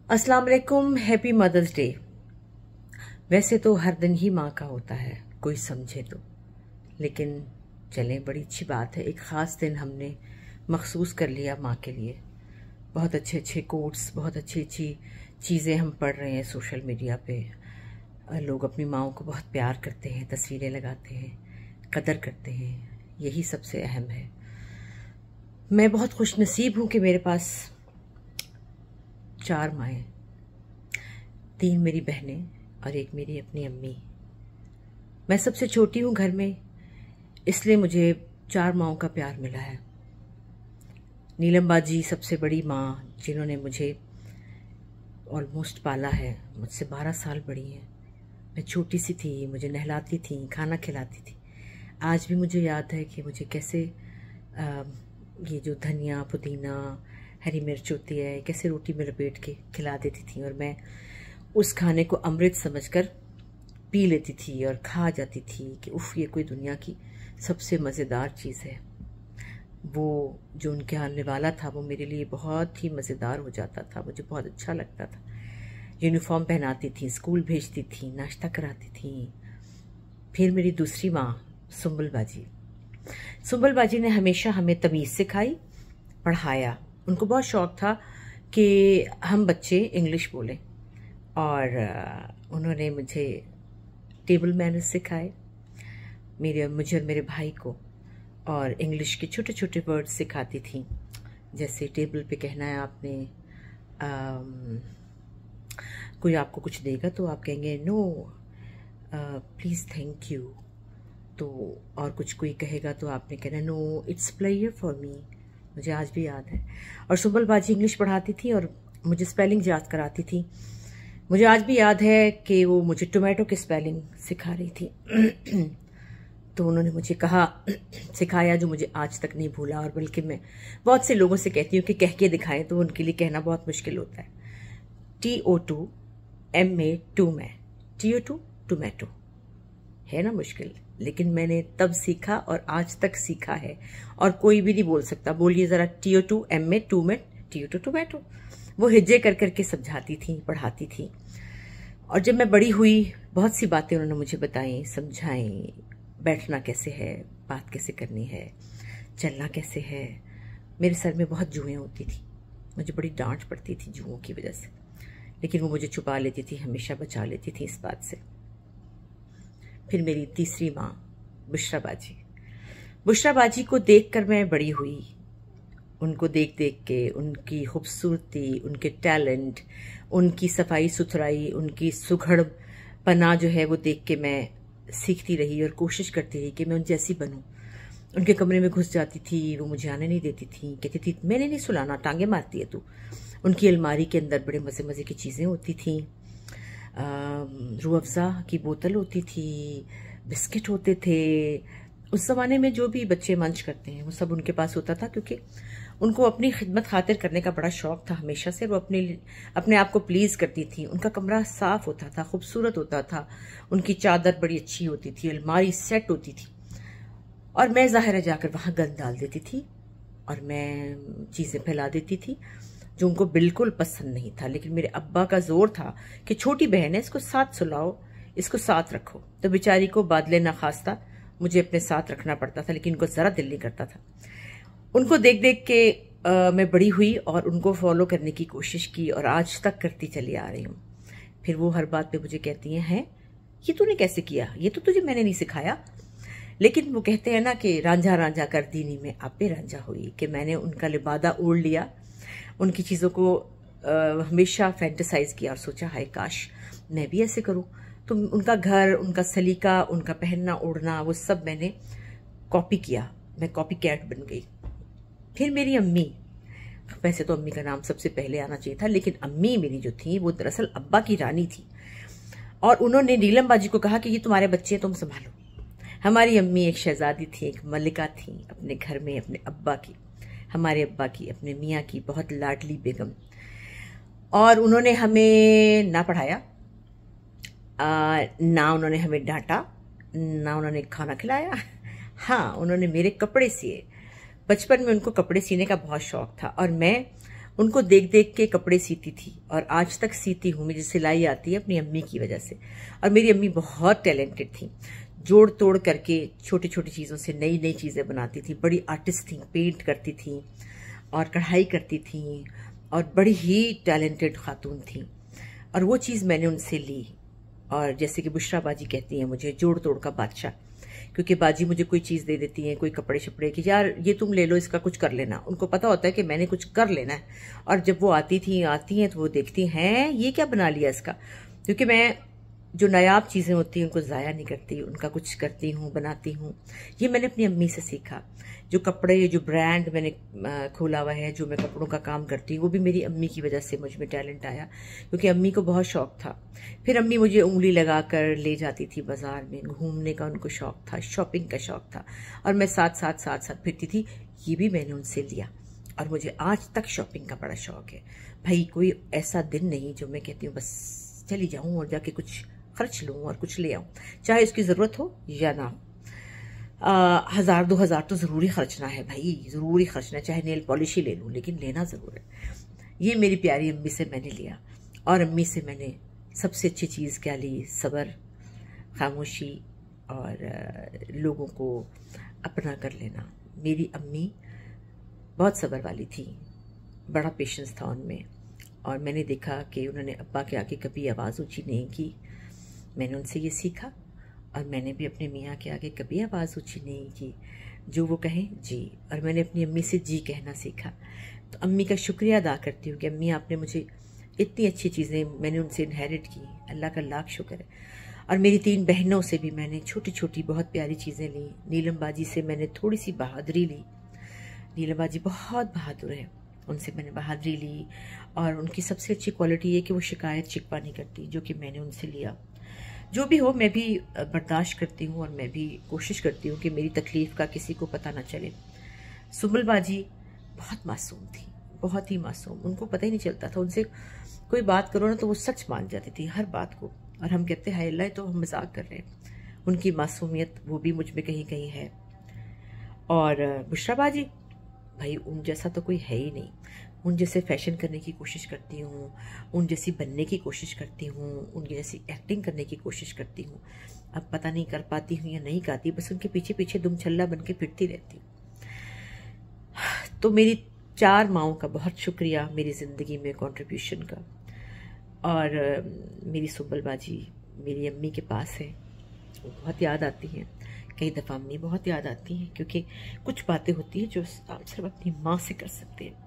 अस्सलाम वालेकुम, happy mother's day. वैसे तो हर दिन ही माँ का होता है, कोई समझे तो, लेकिन चलें, बड़ी अच्छी बात है, एक ख़ास दिन हमने मखसूस कर लिया माँ के लिए। बहुत अच्छे अच्छे कोट्स, बहुत अच्छी अच्छी चीज़ें हम पढ़ रहे हैं सोशल मीडिया पे। लोग अपनी माँओं को बहुत प्यार करते हैं, तस्वीरें लगाते हैं, कदर करते हैं, यही सबसे अहम है। मैं बहुत खुशनसीब हूँ कि मेरे पास 4 माएँ, 3 मेरी बहनें और एक मेरी अपनी अम्मी। मैं सबसे छोटी हूँ घर में, इसलिए मुझे 4 माँओं का प्यार मिला है। नीलम बाजी सबसे बड़ी माँ, जिन्होंने मुझे ऑलमोस्ट पाला है, मुझसे 12 साल बड़ी हैं। मैं छोटी सी थी, मुझे नहलाती थी, खाना खिलाती थी। आज भी मुझे याद है कि मुझे कैसे ये जो धनिया, पुदीना, हरी मिर्च होती है, कैसे रोटी में लपेट के खिला देती थी, और मैं उस खाने को अमृत समझकर पी लेती थी और खा जाती थी कि उफ़, ये कोई दुनिया की सबसे मज़ेदार चीज़ है। वो जो उनके यहाँ निवाला था वो मेरे लिए बहुत ही मज़ेदार हो जाता था, मुझे बहुत अच्छा लगता था। यूनिफॉर्म पहनाती थी, स्कूल भेजती थी, नाश्ता कराती थी। फिर मेरी दूसरी माँ सुंबल बाजी ने हमेशा हमें तमीज़ सिखाई, पढ़ाया। उनको बहुत शौक़ था कि हम बच्चे इंग्लिश बोलें, और उन्होंने मुझे टेबल मैनर्स सिखाए, मुझे और मेरे भाई को, और इंग्लिश के छोटे छोटे वर्ड्स सिखाती थी। जैसे टेबल पे कहना है आपने, कोई आपको कुछ देगा तो आप कहेंगे नो प्लीज़ थैंक यू। तो और कुछ कोई कहेगा तो आपने कहना no it's player for me. मुझे आज भी याद है। और सुंबल बाजी इंग्लिश पढ़ाती थी और मुझे स्पेलिंग याद कराती थी। मुझे आज भी याद है कि वो मुझे टोमेटो की स्पेलिंग सिखा रही थी। तो उन्होंने मुझे सिखाया, जो मुझे आज तक नहीं भूला। और बल्कि मैं बहुत से लोगों से कहती हूँ कि कह के दिखाएं, तो उनके लिए कहना बहुत मुश्किल होता है। TOTMA2 में TO2 टोमेटो है ना मुश्किल, लेकिन मैंने तब सीखा और आज तक सीखा है, और कोई भी नहीं बोल सकता। बोलिए ज़रा, TO2MA2 में TO2 टोमेटो। वो हिज्जे कर करके समझाती थी, पढ़ाती थी। और जब मैं बड़ी हुई, बहुत सी बातें उन्होंने मुझे बताई, समझाई। बैठना कैसे है, बात कैसे करनी है, चलना कैसे है। मेरे सर में बहुत जुएँ होती थी, मुझे बड़ी डांट पड़ती थी जुओं की वजह से, लेकिन वो मुझे छुपा लेती थी, हमेशा बचा लेती थी इस बात से। फिर मेरी तीसरी माँ बुशरा बाजी को देखकर मैं बड़ी हुई। उनको देख देख के, उनकी खूबसूरती, उनके टैलेंट, उनकी सफाई सुथराई, उनकी सुघड़पना जो है, वो देख के मैं सीखती रही और कोशिश करती रही कि मैं उन जैसी बनूं। उनके कमरे में घुस जाती थी, वो मुझे आने नहीं देती थी, कहती थी मैंने नहीं सुलाना, टांगे मारती है तू। उनकी अलमारी के अंदर बड़े मज़े मज़े की चीज़ें होती थी। रूह अफ़ज़ा की बोतल होती थी, बिस्किट होते थे। उस ज़माने में जो भी बच्चे मंच करते हैं वो सब उनके पास होता था, क्योंकि उनको अपनी खिदमत खातिर करने का बड़ा शौक था हमेशा से। वो अपने आप को प्लीज़ करती थी। उनका कमरा साफ़ होता था, खूबसूरत होता था, उनकी चादर बड़ी अच्छी होती थी, अलमारी सेट होती थी। और मैं ज़ाहिर है जाकर वहाँ गंद डाल देती थी और मैं चीज़ें फैला देती थी, जो उनको बिल्कुल पसंद नहीं था। लेकिन मेरे अब्बा का जोर था कि छोटी बहन है, इसको साथ सुलाओ, इसको साथ रखो। तो बेचारी को बादले ना खास्ता मुझे अपने साथ रखना पड़ता था, लेकिन उनको ज़रा दिल नहीं करता था। उनको देख देख के मैं बड़ी हुई और उनको फॉलो करने की कोशिश की, और आज तक करती चली आ रही हूँ। फिर वो हर बात पे मुझे कहती हैं ये तूने कैसे किया, ये तो तुझे मैंने नहीं सिखाया। लेकिन वो कहते हैं ना कि रांझा रांझा कर दीनी में आपे रांझा हुई, कि मैंने उनका लिबादा ओढ़ लिया, उनकी चीज़ों को हमेशा फैंटेसाइज किया और सोचा हाय काश मैं भी ऐसे करूं। तो उनका घर, उनका सलीका, उनका पहनना ओढ़ना, वो सब मैंने कॉपी किया। मैं कॉपी कैट बन गई। फिर मेरी अम्मी, वैसे तो अम्मी का नाम सबसे पहले आना चाहिए था, लेकिन अम्मी मेरी जो थी वो दरअसल अब्बा की रानी थी, और उन्होंने नीलम बाजी को कहा कि ये तुम्हारे बच्चे हैं, तुम संभालो। हमारी अम्मी एक शहजादी थी, एक मलिका थी अपने घर में, अपने अब्बा की, हमारे अब्बा की, अपने मियाँ की बहुत लाडली बेगम। और उन्होंने हमें ना पढ़ाया, ना उन्होंने हमें डांटा, ना उन्होंने खाना खिलाया। हाँ, उन्होंने मेरे कपड़े सिए। बचपन में उनको कपड़े सीने का बहुत शौक था, और मैं उनको देख देख के कपड़े सीती थी और आज तक सीती हूँ। मुझे सिलाई आती है अपनी अम्मी की वजह से। और मेरी अम्मी बहुत टैलेंटेड थी, जोड़ तोड़ करके छोटी छोटी चीज़ों से नई नई चीज़ें बनाती थी। बड़ी आर्टिस्ट थी, पेंट करती थी और कढ़ाई करती थी और बड़ी ही टैलेंटेड खातून थी। और वो चीज़ मैंने उनसे ली। और जैसे कि बुशरा बाजी कहती हैं मुझे जोड़ तोड़ का बादशाह, क्योंकि बाजी मुझे कोई चीज़ दे देती हैं, कोई कपड़े शपड़े कि यार ये तुम ले लो, इसका कुछ कर लेना। उनको पता होता है कि मैंने कुछ कर लेना है। और जब वो आती हैं तो वो देखती हैं ये क्या बना लिया इसका। क्योंकि मैं जो नायाब चीज़ें होती हैं उनको ज़ाया नहीं करती, उनका कुछ करती हूँ, बनाती हूँ। ये मैंने अपनी अम्मी से सीखा। जो कपड़े, जो ब्रांड मैंने खोला हुआ है, जो मैं कपड़ों का काम करती हूँ, वो भी मेरी अम्मी की वजह से मुझ में टैलेंट आया, क्योंकि अम्मी को बहुत शौक था। फिर अम्मी मुझे उंगली लगा कर ले जाती थी बाजार में, घूमने का उनको शौक था, शॉपिंग का शौक था, और मैं साथ साथ फिरती थी। ये भी मैंने उनसे लिया और मुझे आज तक शॉपिंग का बड़ा शौक है। भाई कोई ऐसा दिन नहीं जो मैं कहती हूँ बस चली जाऊँ और जाके कुछ खर्च लूँ और कुछ ले आऊँ, चाहे उसकी ज़रूरत हो या ना हो। 1000-2000 तो ज़रूरी खर्चना है भाई, ज़रूरी खर्चना है, चाहे नेल पॉलिश ही ले लूँ, लेकिन लेना ज़रूर है। ये मेरी प्यारी अम्मी से मैंने लिया। और अम्मी से मैंने सबसे अच्छी चीज़ क्या ली? सब्र, खामोशी और लोगों को अपना कर लेना। मेरी अम्मी बहुत सब्र वाली थी, बड़ा पेशेंस था उनमें। और मैंने देखा कि उन्होंने अब्बा के आगे कभी आवाज़ ऊँची नहीं की। मैंने उनसे ये सीखा और मैंने भी अपने मियाँ के आगे कभी आवाज़ ऊँची नहीं की। जो वो कहें जी। और मैंने अपनी अम्मी से जी कहना सीखा। तो अम्मी का शुक्रिया अदा करती हूँ कि अम्मी आपने मुझे इतनी अच्छी चीज़ें मैंने उनसे इनहेरिट की, अल्लाह का लाख शुक्र है। और मेरी 3 बहनों से भी मैंने छोटी छोटी बहुत प्यारी चीज़ें ली। नीलम बाजी से मैंने थोड़ी सी बहादुरी ली। नीलम बाजी बहुत बहादुर है, उनसे मैंने बहादुरी ली। और उनकी सबसे अच्छी क्वालिटी ये कि वो शिकायत शिकवा नहीं करती, जो कि मैंने उनसे लिया। जो भी हो मैं भी बर्दाश्त करती हूँ और मैं भी कोशिश करती हूँ कि मेरी तकलीफ़ का किसी को पता ना चले। सुम्बल बाजी बहुत मासूम थी, बहुत ही मासूम। उनको पता ही नहीं चलता था, उनसे कोई बात करो ना तो वो सच मान जाती थी हर बात को। और हम कहते हाय अल्लाह, तो हम मजाक कर रहे हैं। उनकी मासूमियत वो भी मुझ में कहीं कहीं है। और बुशरा बाजी भाई उन जैसा तो कोई है ही नहीं। उन जैसे फैशन करने की कोशिश करती हूँ, उन जैसी बनने की कोशिश करती हूँ, उनकी जैसी एक्टिंग करने की कोशिश करती हूँ। अब पता नहीं कर पाती हूँ या नहीं करती, बस उनके पीछे पीछे दुम छल्ला बन के फिरती रहती हूँ। तो मेरी 4 माओं का बहुत शुक्रिया मेरी ज़िंदगी में कंट्रीब्यूशन का। और मेरी सुम्बल बाजी मेरी अम्मी के पास है, वो बहुत याद आती हैं। कई दफ़ा अम्मी बहुत याद आती हैं, क्योंकि कुछ बातें होती हैं जो आप सिर्फ अपनी माँ से कर सकते हैं।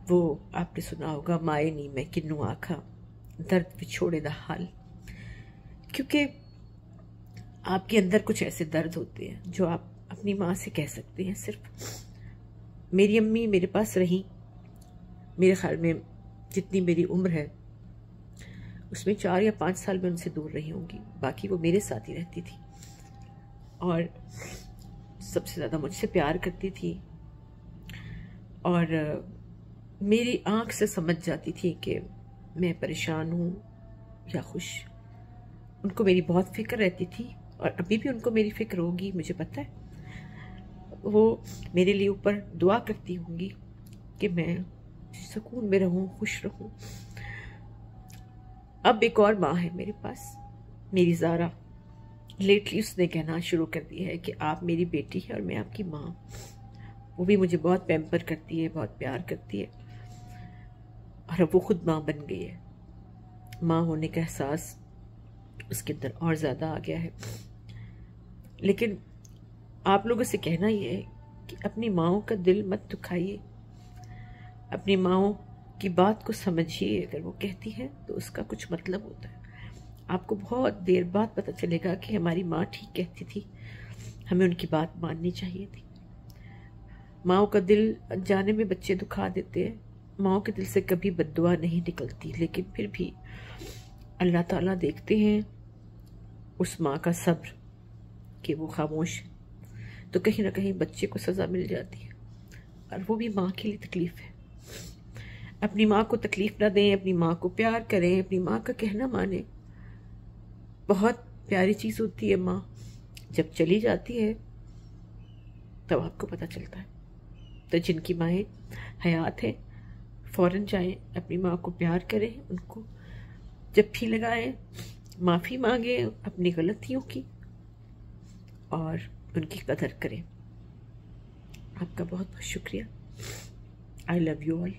वो आपने सुना होगा, माए नी मैं किन्नू आखा दर्द विछोड़े दा हाल। क्योंकि आपके अंदर कुछ ऐसे दर्द होते हैं जो आप अपनी माँ से कह सकते हैं सिर्फ। मेरी अम्मी मेरे पास रही, मेरे ख्याल में जितनी मेरी उम्र है उसमें 4 या 5 साल में उनसे दूर रही होंगी, बाकी वो मेरे साथ ही रहती थी। और सबसे ज़्यादा मुझसे प्यार करती थी और मेरी आंख से समझ जाती थी कि मैं परेशान हूँ या खुश। उनको मेरी बहुत फिक्र रहती थी और अभी भी उनको मेरी फिक्र होगी, मुझे पता है। वो मेरे लिए ऊपर दुआ करती होंगी कि मैं सुकून में रहूँ, खुश रहूँ। अब एक और माँ है मेरे पास, मेरी ज़ारा। लेटली उसने कहना शुरू कर दिया है कि आप मेरी बेटी है और मैं आपकी माँ। वो भी मुझे बहुत पैम्पर करती है, बहुत प्यार करती है और अब वो खुद माँ बन गई है। माँ होने का एहसास उसके अंदर और ज़्यादा आ गया है। लेकिन आप लोगों से कहना ये है कि अपनी माँओं का दिल मत दुखाइए, अपनी माँओं की बात को समझिए। अगर वो कहती है तो उसका कुछ मतलब होता है। आपको बहुत देर बाद पता चलेगा कि हमारी माँ ठीक कहती थी, हमें उनकी बात माननी चाहिए थी। माँओं का दिल अनजाने में बच्चे दुखा देते हैं। माँओं के दिल से कभी बद्दुआ नहीं निकलती, लेकिन फिर भी अल्लाह ताला देखते हैं उस माँ का सब्र कि वो खामोश है, तो कहीं ना कहीं बच्चे को सज़ा मिल जाती है। और वो भी माँ के लिए तकलीफ़ है। अपनी माँ को तकलीफ़ ना दें, अपनी माँ को प्यार करें, अपनी माँ का कहना माने। बहुत प्यारी चीज़ होती है माँ। जब चली जाती है तब आपको पता चलता है। तो जिनकी माएँ हयात हैं फ़ौरन जाएं, अपनी माँ को प्यार करें, उनको जप्फी लगाएं, माफ़ी मांगें अपनी गलतियों की और उनकी कदर करें। आपका बहुत बहुत शुक्रिया। I love you all.